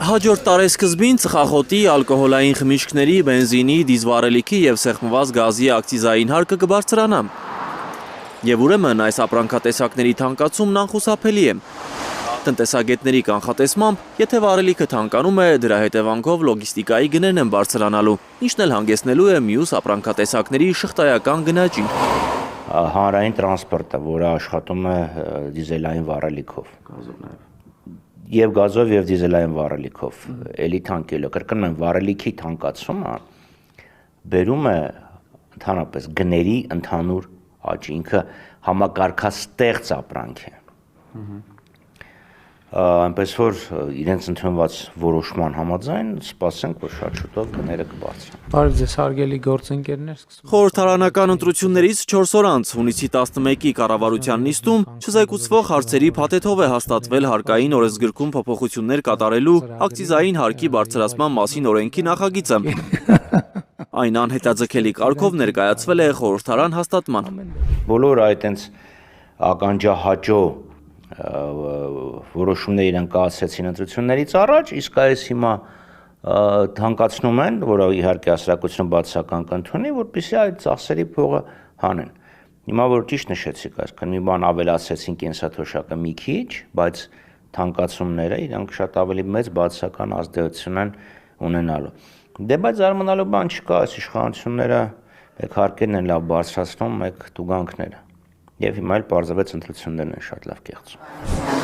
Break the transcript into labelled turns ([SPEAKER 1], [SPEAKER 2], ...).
[SPEAKER 1] Հաջորդ տարեսկզբին ծխախոտի, ալկոհոլային խմիչքների, բենզինի, դիզվառելիքի և սեղմված գազի ակցիզային հարկը կբարձրանա։ Եվ ուրեմն այս ապրանքատեսակների թանկացումն անխուսափելի է։ Տնտեսագետների կանխատեսմամբ, եթե վառելիքը թանկանում է, դրա հետևանքով լոգիստիկայի գներն են բարձրանալու, ինչն էլ հանգեցնելու է մյուս ապրանքատեսակների շղթայական գնաճին։
[SPEAKER 2] Հանրային տրանսպորտը, որը աշխատում է դիզելային վառելիքով։ Եվ գազով և դիզելային վառելիքով, էլի թանկելու, կրկնում եմ, վառելիքի թանկացումը բերում է ընդհանրապես գների ընդհանուր աճի, ինքը համակարգաստեղծ ապրանք է։ Այնպես որ իրենց ընդունված որոշման համաձայն սպասենք, որ շատ շուտով գները կբարձրանան։
[SPEAKER 3] Բարև ձեզ, հարգելի գործընկերներ,
[SPEAKER 1] Խորհրդարանական ընտրություններից 4 օր անց հունիսի 11-ի կառավարության նիստում չզեկուցվող հարցերի փաթեթով է հաստատվել հարկային օրենսգրքում փոփոխություններ կատարելու ակցիզային հարկի բարձրացման մասին օրենքի նախագիծը։ Այն անհետաձգելի կարգով ներկայացվել է խորհրդարան հաստատման։
[SPEAKER 2] Բոլոր այդտենց ականջահաճո որոշումներ իրենք կայացրեցին ընտրություններից առաջ, իսկ այս հիմա թանկացնում են, որը իհարկե հասարակությունը բացասական կընդունի, որպեսզի այդ ծախսերի փողը հանեն։ Հիմա որ ճիշտ նշեցիք, այսինքն մի բան ավելացրեցին կենսաթոշակը մի քիչ, բայց թանկացումները իրանք շատ ավելի մեծ բացասական ազդեցություն են ունենալու։ Դե բայց զարմանալու բան չկա, այս իշխանությունները մեկ հարկերն են լավ բարձրացնում, մեկ տուգանքները։ Եվ հիմա էլ պարզվեց ընտրություններն են շատ լավ կեղծում։